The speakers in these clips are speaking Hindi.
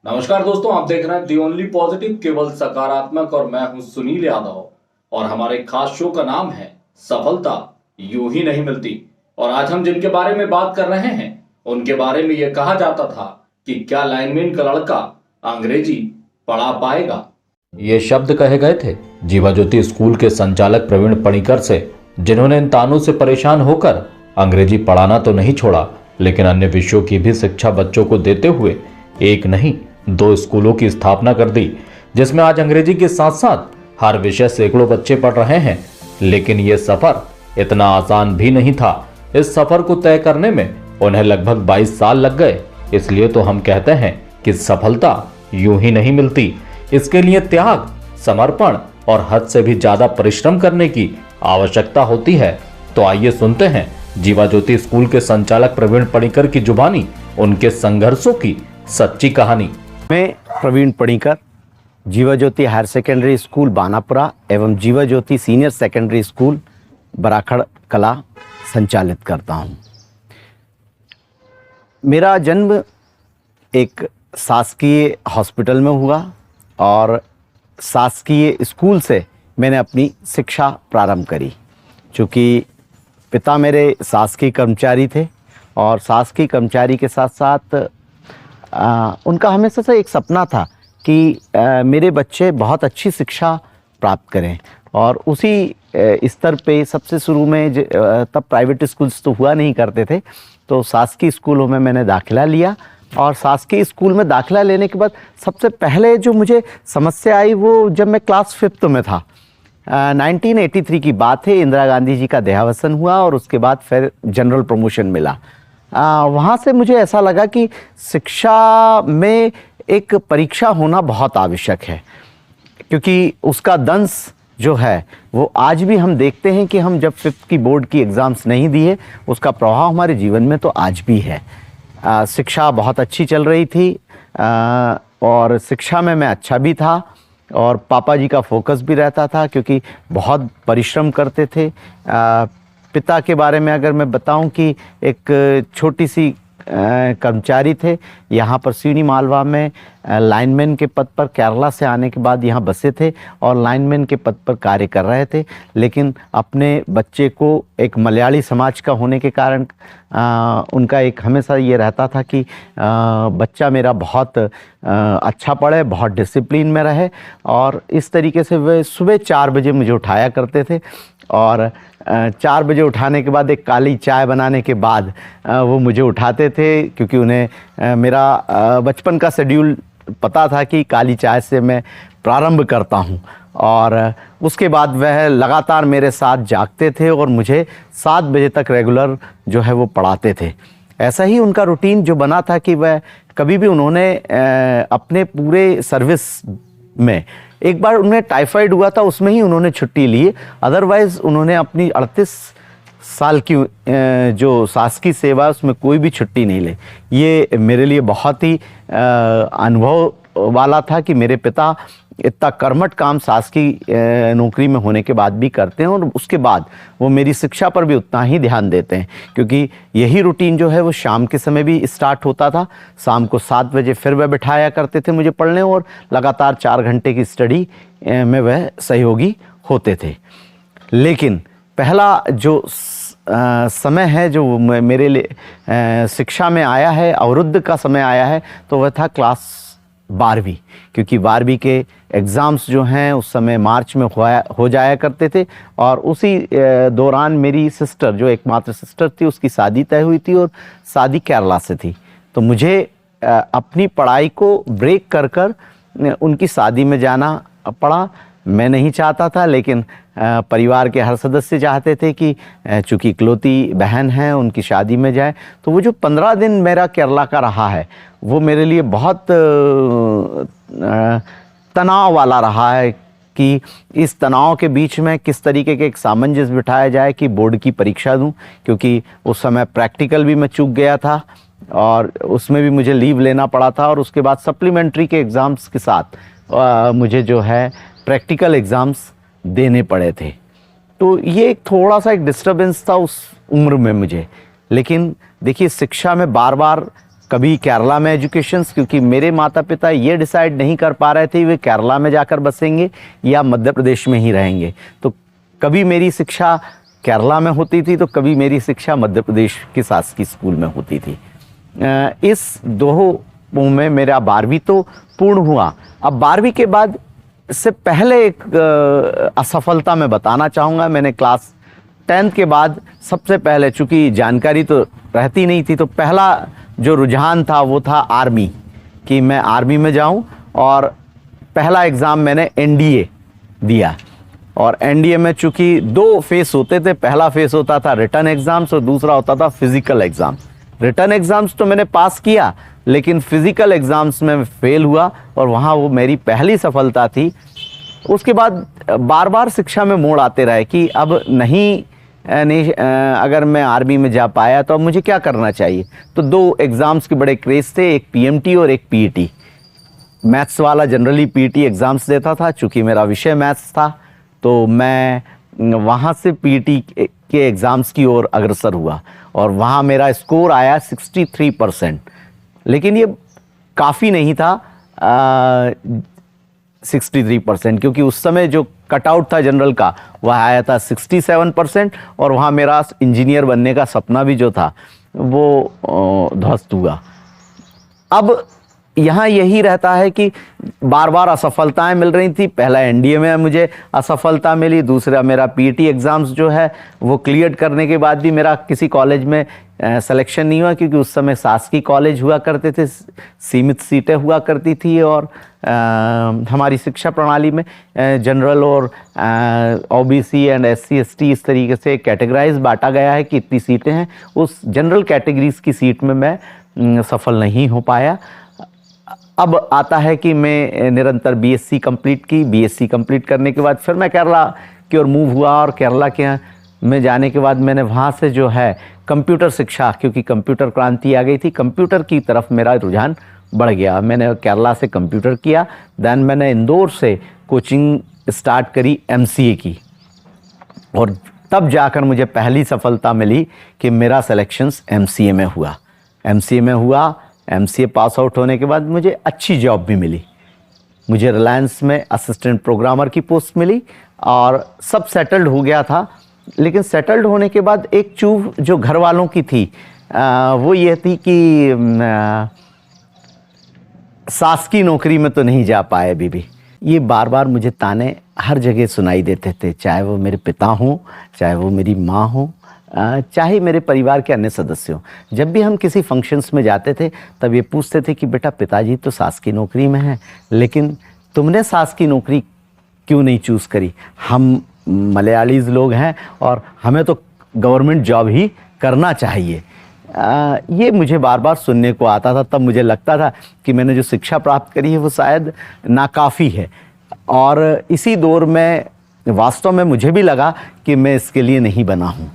नमस्कार दोस्तों, आप देख रहे हैं दी ओनली पॉजिटिव, केवल सकारात्मक। और मैं हूं सुनील यादव और हमारे खास शो का नाम है सफलता यूं ही नहीं मिलती। और आज हम जिनके बारे में बात कर रहे हैं उनके बारे में यह कहा जाता था कि क्या लाइनमैन का लड़का अंग्रेजी पढ़ा पाएगा। ये शब्द कहे गए थे जीवा ज्योति स्कूल के संचालक प्रवीण पणिकर से, जिन्होंने इन तानों से परेशान होकर अंग्रेजी पढ़ाना तो नहीं छोड़ा, लेकिन अन्य विषयों की भी शिक्षा बच्चों को देते हुए एक नहीं 2 स्कूलों की स्थापना कर दी, जिसमें आज अंग्रेजी के साथ साथ हर विषय सैकड़ों बच्चे पढ़ रहे हैं। लेकिन यह सफर इतना आसान भी नहीं था। इस सफर को तय करने में उन्हें लगभग 22 साल लग गए। इसलिए तो हम कहते हैं कि सफलता यूं ही नहीं मिलती। इसके लिए त्याग, समर्पण और हद से भी ज्यादा परिश्रम करने की आवश्यकता होती है। तो आइए सुनते हैं जीवा ज्योति स्कूल के संचालक प्रवीण पणिकर की जुबानी उनके संघर्षों की सच्ची कहानी। मैं प्रवीण पणिकर जीवा ज्योति हायर सेकेंडरी स्कूल बानापुरा एवं जीवा ज्योति सीनियर सेकेंडरी स्कूल बराखड़ कला संचालित करता हूं। मेरा जन्म एक शासकीय हॉस्पिटल में हुआ और शासकीय स्कूल से मैंने अपनी शिक्षा प्रारंभ करी। चूँकि पिता मेरे शासकीय कर्मचारी थे और शासकीय कर्मचारी के साथ साथ उनका हमेशा से एक सपना था कि मेरे बच्चे बहुत अच्छी शिक्षा प्राप्त करें। और उसी स्तर पे सबसे शुरू में तब प्राइवेट स्कूल्स तो हुआ नहीं करते थे, तो शासकीय स्कूलों में मैंने दाखिला लिया। और शासकीय स्कूल में दाखिला लेने के बाद सबसे पहले जो मुझे समस्या आई वो जब मैं क्लास 5th में था। 1983 की बात है। इंदिरा गांधी जी का देहावसान हुआ और उसके बाद फिर जनरल प्रमोशन मिला। वहाँ से मुझे ऐसा लगा कि शिक्षा में एक परीक्षा होना बहुत आवश्यक है, क्योंकि उसका दंश जो है वो आज भी हम देखते हैं कि हम जब 5th की बोर्ड की एग्ज़ाम्स नहीं दिए, उसका प्रभाव हमारे जीवन में तो आज भी है। शिक्षा बहुत अच्छी चल रही थी और शिक्षा में मैं अच्छा भी था और पापा जी का फोकस भी रहता था, क्योंकि बहुत परिश्रम करते थे। पिता के बारे में अगर मैं बताऊं कि एक छोटी सी कर्मचारी थे यहाँ पर सिवनी मालवा में, लाइनमैन के पद पर केरला से आने के बाद यहाँ बसे थे और लाइनमैन के पद पर कार्य कर रहे थे। लेकिन अपने बच्चे को एक मलयाली समाज का होने के कारण उनका एक हमेशा ये रहता था कि बच्चा मेरा बहुत अच्छा पढ़े, बहुत डिसिप्लिन में रहे। और इस तरीके से वे सुबह 4 बजे मुझे उठाया करते थे और 4 बजे उठाने के बाद एक काली चाय बनाने के बाद वो मुझे उठाते थे, क्योंकि उन्हें मेरा बचपन का शेड्यूल पता था कि काली चाय से मैं प्रारंभ करता हूँ। और उसके बाद वह लगातार मेरे साथ जागते थे और मुझे 7 बजे तक रेगुलर जो है वो पढ़ाते थे। ऐसा ही उनका रूटीन जो बना था कि वह कभी भी उन्होंने अपने पूरे सर्विस में, एक बार उन्हें टाइफाइड हुआ था, उसमें ही उन्होंने छुट्टी ली। अदरवाइज़ उन्होंने अपनी 38 साल की जो शासकीय सेवा उसमें कोई भी छुट्टी नहीं ली। ये मेरे लिए बहुत ही अनुभव वाला था कि मेरे पिता इतना कर्मठ काम शासकीय नौकरी में होने के बाद भी करते हैं और उसके बाद वो मेरी शिक्षा पर भी उतना ही ध्यान देते हैं, क्योंकि यही रूटीन जो है वो शाम के समय भी स्टार्ट होता था। शाम को 7 बजे फिर वह बिठाया करते थे मुझे पढ़ने और लगातार 4 घंटे की स्टडी में वह सहयोगी होते थे। लेकिन पहला जो समय है जो मेरे लिए शिक्षा में आया है, अवरुद्ध का समय आया है, तो वह था क्लास 12वीं। क्योंकि 12वीं के एग्ज़ाम्स जो हैं उस समय मार्च में हो जाया करते थे और उसी दौरान मेरी सिस्टर, जो एकमात्र सिस्टर थी, उसकी शादी तय हुई थी और शादी केरला से थी। तो मुझे अपनी पढ़ाई को ब्रेक कर उनकी शादी में जाना पड़ा। मैं नहीं चाहता था, लेकिन परिवार के हर सदस्य चाहते थे कि चूँकि इकलौती बहन है उनकी शादी में जाए। तो वो जो 15 दिन मेरा केरला का रहा है वो मेरे लिए बहुत तनाव वाला रहा है कि इस तनाव के बीच में किस तरीके के एक सामंजस्य बिठाया जाए कि बोर्ड की परीक्षा दूं, क्योंकि उस समय प्रैक्टिकल भी मैं चूक गया था और उसमें भी मुझे लीव लेना पड़ा था। और उसके बाद सप्लीमेंट्री के एग्ज़ाम्स के साथ मुझे जो है प्रैक्टिकल एग्ज़ाम्स देने पड़े थे। तो ये एक थोड़ा सा एक डिस्टर्बेंस था उस उम्र में मुझे। लेकिन देखिए, शिक्षा में बार बार कभी केरला में एजुकेशंस, क्योंकि मेरे माता पिता ये डिसाइड नहीं कर पा रहे थे वे केरला में जाकर बसेंगे या मध्य प्रदेश में ही रहेंगे। तो कभी मेरी शिक्षा केरला में होती थी तो कभी मेरी शिक्षा मध्य प्रदेश के शासकीय स्कूल में होती थी। इस दो में मेरा 12वीं तो पूर्ण हुआ। अब 12वीं के बाद से पहले एक असफलता मैं बताना चाहूँगा। मैंने क्लास 10th के बाद सबसे पहले, चूँकि जानकारी तो रहती नहीं थी, तो पहला जो रुझान था वो था आर्मी, कि मैं आर्मी में जाऊं। और पहला एग्ज़ाम मैंने एनडीए दिया। और एनडीए में चूँकि 2 फेस होते थे, पहला फेस होता था रिटन एग्ज़ाम्स और दूसरा होता था फिज़िकल एग्ज़ाम। रिटन एग्ज़ाम्स तो मैंने पास किया, लेकिन फ़िज़िकल एग्ज़ाम्स में फेल हुआ और वहाँ वो मेरी पहली सफलता थी। उसके बाद बार बार शिक्षा में मोड़ आते रहे कि अब नहीं अगर मैं आर्मी में जा पाया तो अब मुझे क्या करना चाहिए। तो 2 एग्ज़ाम्स के बड़े क्रेज़ थे, एक पीएमटी और एक पीईटी। मैथ्स वाला जनरली पीईटी एग्ज़ाम्स देता था, चूँकि मेरा विषय मैथ्स था तो मैं वहाँ से पीईटी के एग्ज़ाम्स की ओर अग्रसर हुआ और वहाँ मेरा स्कोर आया 63%। लेकिन ये काफ़ी नहीं था 63%, क्योंकि उस समय जो कटआउट था जनरल का वह आया था 67%। और वहाँ मेरा इंजीनियर बनने का सपना भी जो था वो ध्वस्त हुआ। अब यहाँ यही रहता है कि बार बार असफलताएं मिल रही थी। पहला एनडीए में मुझे असफलता मिली, दूसरा मेरा पीईटी एग्ज़ाम्स जो है वो क्लियर करने के बाद भी मेरा किसी कॉलेज में सिलेक्शन नहीं हुआ, क्योंकि उस समय शासकीय कॉलेज हुआ करते थे, सीमित सीटें हुआ करती थी। और हमारी शिक्षा प्रणाली में जनरल और ओबीसी एंड एससी एसटी इस तरीके से कैटेगराइज बांटा गया है कि इतनी सीटें हैं। उस जनरल कैटेगरीज की सीट में मैं सफल नहीं हो पाया। अब आता है कि मैं निरंतर बीएससी कंप्लीट की। बीएससी कंप्लीट करने के बाद फिर मैं केरला की ओर मूव हुआ और केरला के में जाने के बाद मैंने वहाँ से जो है कंप्यूटर शिक्षा, क्योंकि कंप्यूटर क्रांति आ गई थी, कंप्यूटर की तरफ मेरा रुझान बढ़ गया। मैंने केरला से कंप्यूटर किया। देन मैंने इंदौर से कोचिंग स्टार्ट करी एमसीए की, और तब जाकर मुझे पहली सफलता मिली कि मेरा सिलेक्शंस एमसीए में हुआ। एमसीए में हुआ, एमसीए पास आउट होने के बाद मुझे अच्छी जॉब भी मिली। मुझे रिलायंस में असिस्टेंट प्रोग्रामर की पोस्ट मिली और सब सेटल्ड हो गया था। लेकिन सेटल्ड होने के बाद एक चूक जो घर वालों की थी वो ये थी कि सास की नौकरी में तो नहीं जा पाए अभी भी। ये बार बार मुझे ताने हर जगह सुनाई देते थे, चाहे वो मेरे पिता हों, चाहे वो मेरी माँ हो, चाहे मेरे परिवार के अन्य सदस्य हों। जब भी हम किसी फंक्शंस में जाते थे तब ये पूछते थे कि बेटा पिताजी तो सास की नौकरी में हैं, लेकिन तुमने सास की नौकरी क्यों नहीं चूज़ करी। हम मलयालीज़ लोग हैं और हमें तो गवर्नमेंट जॉब ही करना चाहिए। ये मुझे बार बार सुनने को आता था। तब मुझे लगता था कि मैंने जो शिक्षा प्राप्त करी है वो शायद नाकाफ़ी है। और इसी दौर में वास्तव में मुझे भी लगा कि मैं इसके लिए नहीं बना हूँ।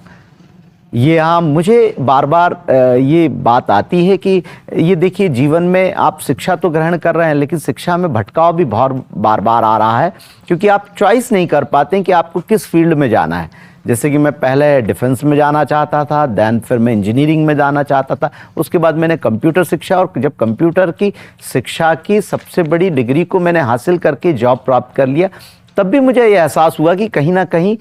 ये हाँ, मुझे बार बार ये बात आती है कि ये देखिए, जीवन में आप शिक्षा तो ग्रहण कर रहे हैं, लेकिन शिक्षा में भटकाव भी बहुत बार बार आ रहा है, क्योंकि आप चॉइस नहीं कर पाते हैं कि आपको किस फील्ड में जाना है। जैसे कि मैं पहले डिफेंस में जाना चाहता था, दैन फिर मैं इंजीनियरिंग में जाना चाहता था, उसके बाद मैंने कंप्यूटर शिक्षा, और जब कंप्यूटर की शिक्षा की सबसे बड़ी डिग्री को मैंने हासिल करके जॉब प्राप्त कर लिया, तब भी मुझे ये एहसास हुआ कि कहीं ना कहीं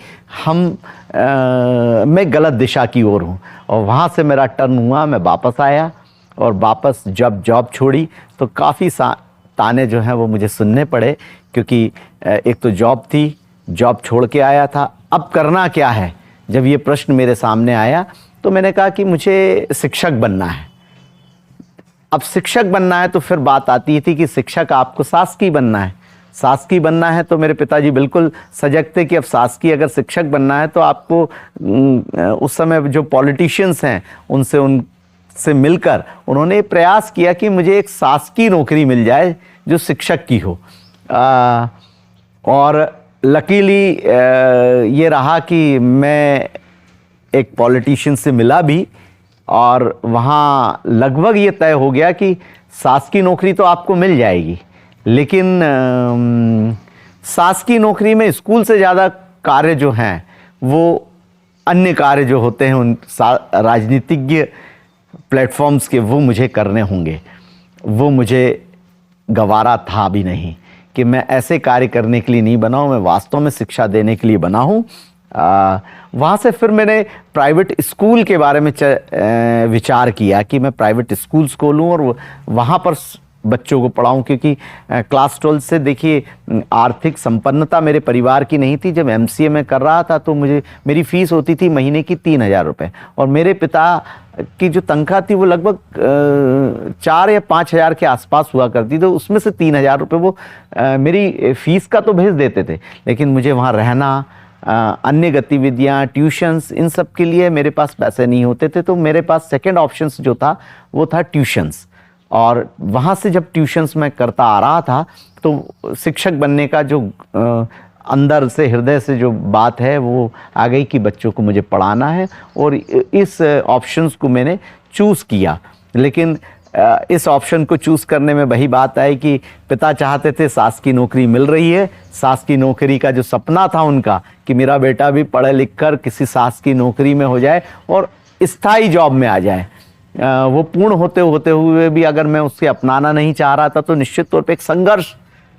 मैं गलत दिशा की ओर हूँ। और वहाँ से मेरा टर्न हुआ, मैं वापस आया, और वापस जब जॉब छोड़ी तो काफ़ी ताने जो हैं वो मुझे सुनने पड़े, क्योंकि एक तो जॉब थी, जॉब छोड़ के आया था, अब करना क्या है। जब ये प्रश्न मेरे सामने आया तो मैंने कहा कि मुझे शिक्षक बनना है। अब शिक्षक बनना है तो फिर बात आती थी कि शिक्षक आपको शासकीय बनना है। शासकीय बनना है तो मेरे पिताजी बिल्कुल सजग थे कि अब शासकीय अगर शिक्षक बनना है तो आपको उस समय जो पॉलिटिशियंस हैं उनसे मिलकर उन्होंने प्रयास किया कि मुझे एक शासकीय नौकरी मिल जाए जो शिक्षक की हो। और लकीली ये रहा कि मैं एक पॉलिटिशियन से मिला भी, और वहाँ लगभग ये तय हो गया कि शासकीय नौकरी तो आपको मिल जाएगी, लेकिन शासकीय नौकरी में स्कूल से ज़्यादा कार्य जो हैं वो अन्य कार्य जो होते हैं, उन राजनीतिज्ञ प्लेटफॉर्म्स के वो मुझे करने होंगे, वो मुझे गवारा था भी नहीं कि मैं ऐसे कार्य करने के लिए नहीं बना हूँ, मैं वास्तव में शिक्षा देने के लिए बना हूँ। वहाँ से फिर मैंने प्राइवेट स्कूल के बारे में विचार किया कि मैं प्राइवेट स्कूल्स खोलूँ और वहाँ पर बच्चों को पढ़ाऊँ, क्योंकि क्लास 12 से देखिए आर्थिक संपन्नता मेरे परिवार की नहीं थी। जब MCA में कर रहा था तो मेरी फ़ीस होती थी महीने की 3,000 रुपये, और मेरे पिता की जो तनख्वाह थी वो लगभग 4 या 5,000 के आसपास हुआ करती, तो उसमें से 3,000 रुपये वो मेरी फ़ीस का तो भेज देते थे, लेकिन मुझे वहाँ रहना, अन्य गतिविधियाँ, ट्यूशन्स, इन सब के लिए मेरे पास पैसे नहीं होते थे। तो मेरे पास सेकंड ऑप्शंस जो था वो था ट्यूशन्स, और वहाँ से जब ट्यूशन्स मैं करता आ रहा था तो शिक्षक बनने का जो अंदर से, हृदय से जो बात है वो आ गई कि बच्चों को मुझे पढ़ाना है, और इस ऑप्शंस को मैंने चूज़ किया। लेकिन इस ऑप्शन को चूज़ करने में वही बात आई कि पिता चाहते थे, सास की नौकरी मिल रही है, सास की नौकरी का जो सपना था उनका कि मेरा बेटा भी पढ़ लिख कर किसी सास की नौकरी में हो जाए और स्थायी जॉब में आ जाए, वो पूर्ण होते हुए भी अगर मैं उससे अपनाना नहीं चाह रहा था तो निश्चित तौर पे एक संघर्ष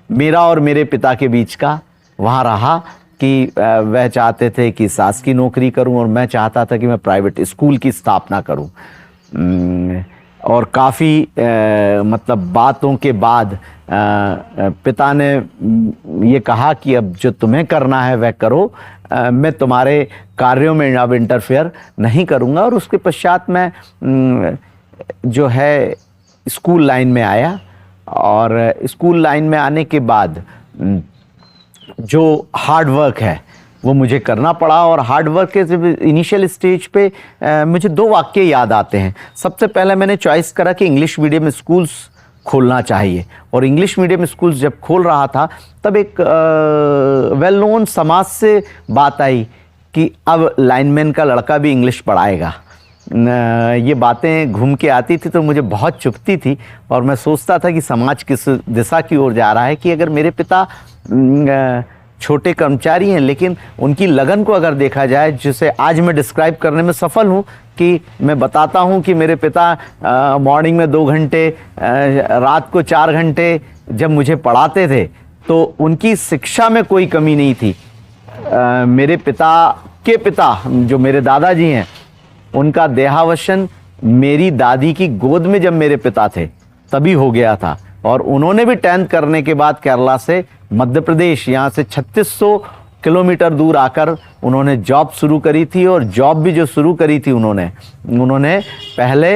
मेरा और मेरे पिता के बीच का वहाँ रहा कि वह चाहते थे कि सास की नौकरी करूं और मैं चाहता था कि मैं प्राइवेट स्कूल की स्थापना करूं। और काफ़ी मतलब बातों के बाद पिता ने ये कहा कि अब जो तुम्हें करना है वह करो, मैं तुम्हारे कार्यों में अब इंटरफेयर नहीं करूँगा। और उसके पश्चात मैं जो है स्कूल लाइन में आया, और स्कूल लाइन में आने के बाद जो हार्ड वर्क है वो मुझे करना पड़ा। और हार्ड वर्क के इनिशियल स्टेज पे मुझे 2 वाक्य याद आते हैं। सबसे पहले मैंने चॉइस करा कि इंग्लिश मीडियम स्कूल्स खोलना चाहिए, और इंग्लिश मीडियम स्कूल्स जब खोल रहा था तब एक वेल नोन समाज से बात आई कि अब लाइनमैन का लड़का भी इंग्लिश पढ़ाएगा। ये बातें घूम के आती थी तो मुझे बहुत चुभती थी, और मैं सोचता था कि समाज किस दिशा की ओर जा रहा है कि अगर मेरे पिता छोटे कर्मचारी हैं लेकिन उनकी लगन को अगर देखा जाए, जिसे आज मैं डिस्क्राइब करने में सफल हूँ कि मैं बताता हूँ कि मेरे पिता मॉर्निंग में 2 घंटे, रात को 4 घंटे जब मुझे पढ़ाते थे तो उनकी शिक्षा में कोई कमी नहीं थी। मेरे पिता के पिता जो मेरे दादाजी हैं, उनका देहावसान मेरी दादी की गोद में जब मेरे पिता थे तभी हो गया था, और उन्होंने भी 10th करने के बाद केरला से मध्य प्रदेश, यहाँ से 3600 किलोमीटर दूर आकर उन्होंने जॉब शुरू करी थी। और जॉब भी जो शुरू करी थी उन्होंने पहले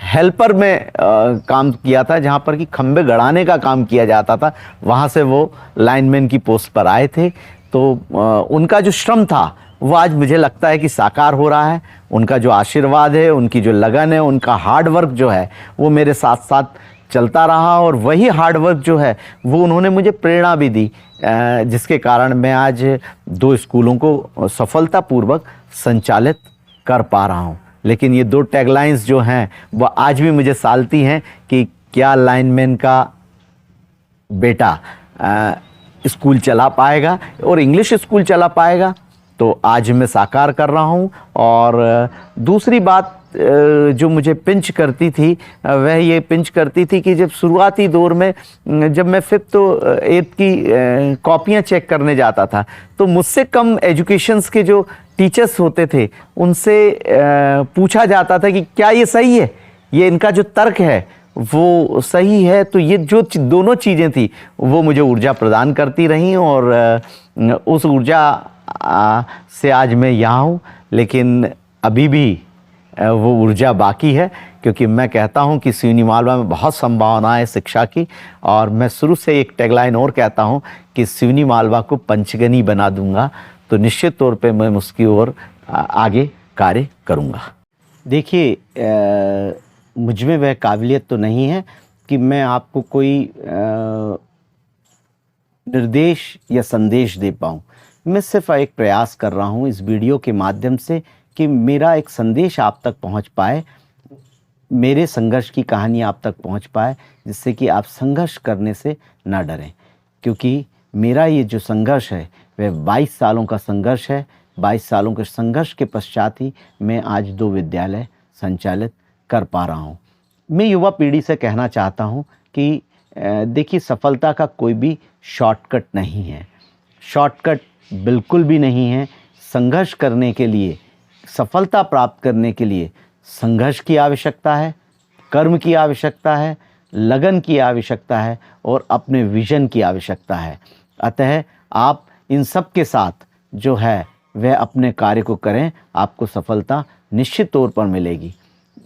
हेल्पर में काम किया था, जहाँ पर कि खंबे गड़ाने का काम किया जाता था, वहाँ से वो लाइनमैन की पोस्ट पर आए थे। तो उनका जो श्रम था वो आज मुझे लगता है कि साकार हो रहा है। उनका जो आशीर्वाद है, उनकी जो लगन है, उनका हार्ड वर्क जो है वो मेरे साथ साथ चलता रहा, और वही हार्ड वर्क जो है वो उन्होंने मुझे प्रेरणा भी दी, जिसके कारण मैं आज 2 स्कूलों को सफलतापूर्वक संचालित कर पा रहा हूँ। लेकिन ये 2 टैगलाइंस जो हैं वो आज भी मुझे सालती हैं कि क्या लाइनमैन का बेटा स्कूल चला पाएगा और इंग्लिश स्कूल चला पाएगा। तो आज मैं साकार कर रहा हूँ। और दूसरी बात जो मुझे पिंच करती थी वह ये पिंच करती थी कि जब शुरुआती दौर में जब मैं 5th तो 8th की कॉपियाँ चेक करने जाता था तो मुझसे कम एजुकेशंस के जो टीचर्स होते थे उनसे पूछा जाता था कि क्या ये सही है, ये इनका जो तर्क है वो सही है। तो ये जो दोनों चीज़ें थी वो मुझे ऊर्जा प्रदान करती रहीं, और उस ऊर्जा से आज मैं यहाँ हूँ। लेकिन अभी भी वो ऊर्जा बाकी है, क्योंकि मैं कहता हूँ कि सिवनी मालवा में बहुत संभावना है शिक्षा की। और मैं शुरू से एक टैगलाइन और कहता हूँ कि सिवनी मालवा को पंचगनी बना दूंगा, तो निश्चित तौर पे मैं उसकी ओर आगे कार्य करूँगा। देखिए, मुझ में वह काबिलियत तो नहीं है कि मैं आपको कोई निर्देश या संदेश दे पाऊँ। मैं सिर्फ एक प्रयास कर रहा हूँ इस वीडियो के माध्यम से कि मेरा एक संदेश आप तक पहुँच पाए, मेरे संघर्ष की कहानी आप तक पहुँच पाए, जिससे कि आप संघर्ष करने से ना डरें। क्योंकि मेरा ये जो संघर्ष है वह 22 सालों का संघर्ष है। 22 सालों के संघर्ष के पश्चात ही मैं आज 2 विद्यालय संचालित कर पा रहा हूँ। मैं युवा पीढ़ी से कहना चाहता हूँ कि देखिए, सफलता का कोई भी शॉर्टकट नहीं है, शॉर्टकट बिल्कुल भी नहीं है। संघर्ष करने के लिए, सफलता प्राप्त करने के लिए संघर्ष की आवश्यकता है, कर्म की आवश्यकता है, लगन की आवश्यकता है और अपने विजन की आवश्यकता है। अतः आप इन सब के साथ जो है वह अपने कार्य को करें, आपको सफलता निश्चित तौर पर मिलेगी।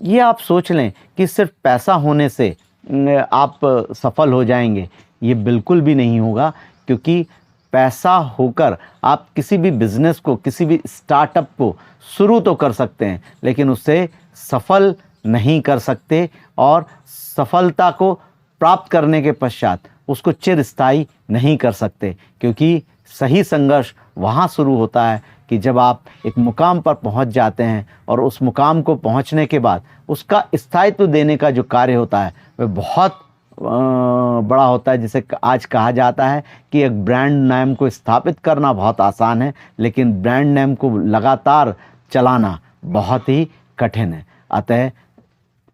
ये आप सोच लें कि सिर्फ पैसा होने से आप सफल हो जाएंगे, ये बिल्कुल भी नहीं होगा। क्योंकि पैसा होकर आप किसी भी बिजनेस को, किसी भी स्टार्टअप को शुरू तो कर सकते हैं, लेकिन उससे सफल नहीं कर सकते और सफलता को प्राप्त करने के पश्चात उसको चिरस्थायी नहीं कर सकते। क्योंकि सही संघर्ष वहाँ शुरू होता है कि जब आप एक मुकाम पर पहुँच जाते हैं और उस मुकाम को पहुँचने के बाद उसका स्थायित्व देने का जो कार्य होता है वह बहुत बड़ा होता है। जिसे आज कहा जाता है कि एक ब्रांड नेम को स्थापित करना बहुत आसान है, लेकिन ब्रांड नेम को लगातार चलाना बहुत ही कठिन है। अतः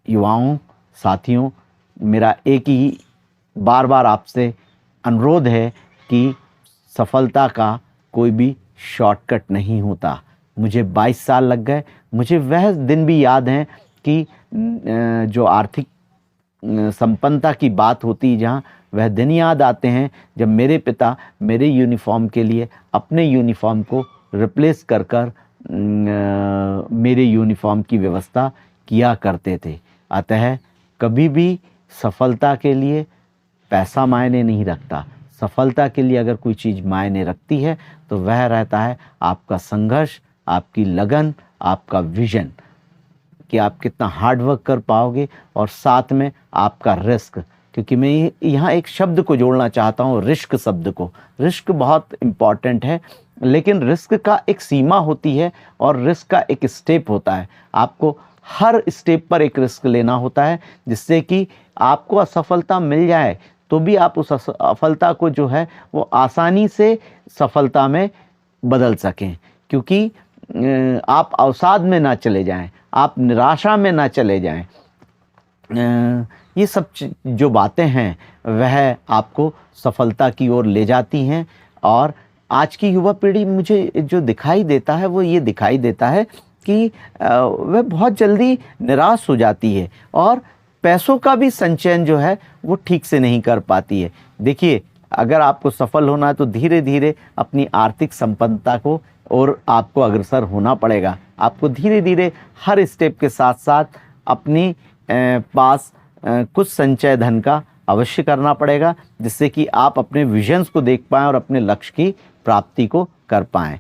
युवाओं, साथियों, मेरा एक ही बार बार आपसे अनुरोध है कि सफलता का कोई भी शॉर्टकट नहीं होता। मुझे 22 साल लग गए। मुझे वह दिन भी याद हैं कि जो आर्थिक संपन्नता की बात होती है, जहाँ वह दिन याद आते हैं जब मेरे पिता मेरे यूनिफॉर्म के लिए अपने यूनिफॉर्म को रिप्लेस कर कर मेरे यूनिफॉर्म की व्यवस्था किया करते थे। अतः कभी भी सफलता के लिए पैसा मायने नहीं रखता। सफलता के लिए अगर कोई चीज़ मायने रखती है तो वह रहता है आपका संघर्ष, आपकी लगन, आपका विजन, कि आप कितना हार्ड वर्क कर पाओगे और साथ में आपका रिस्क। क्योंकि मैं यहाँ एक शब्द को जोड़ना चाहता हूँ, रिस्क शब्द को। रिस्क बहुत इम्पॉर्टेंट है, लेकिन रिस्क का एक सीमा होती है और रिस्क का एक स्टेप होता है। आपको हर स्टेप पर एक रिस्क लेना होता है, जिससे कि आपको असफलता मिल जाए तो भी आप उस असफलता को जो है वो आसानी से सफलता में बदल सकें। क्योंकि आप अवसाद में ना चले जाएं, आप निराशा में ना चले जाएं। ये सब जो बातें हैं वह आपको सफलता की ओर ले जाती हैं। और आज की युवा पीढ़ी मुझे जो दिखाई देता है वो ये दिखाई देता है कि वह बहुत जल्दी निराश हो जाती है और पैसों का भी संचयन जो है वो ठीक से नहीं कर पाती है। देखिए, अगर आपको सफल होना है तो धीरे धीरे अपनी आर्थिक संपन्नता को और आपको अग्रसर होना पड़ेगा। आपको धीरे धीरे हर स्टेप के साथ साथ अपनी पास कुछ संचय धन का अवश्य करना पड़ेगा, जिससे कि आप अपने विजन्स को देख पाएँ और अपने लक्ष्य की प्राप्ति को कर पाएँ।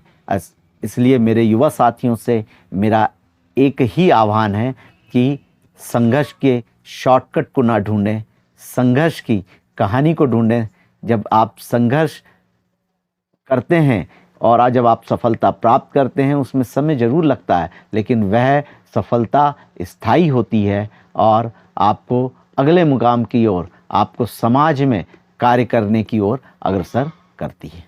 इसलिए मेरे युवा साथियों से मेरा एक ही आह्वान है कि संघर्ष के शॉर्टकट को ना ढूंढें, संघर्ष की कहानी को ढूंढें। जब आप संघर्ष करते हैं और आज जब आप सफलता प्राप्त करते हैं, उसमें समय ज़रूर लगता है, लेकिन वह सफलता स्थायी होती है और आपको अगले मुकाम की ओर, आपको समाज में कार्य करने की ओर अग्रसर करती है।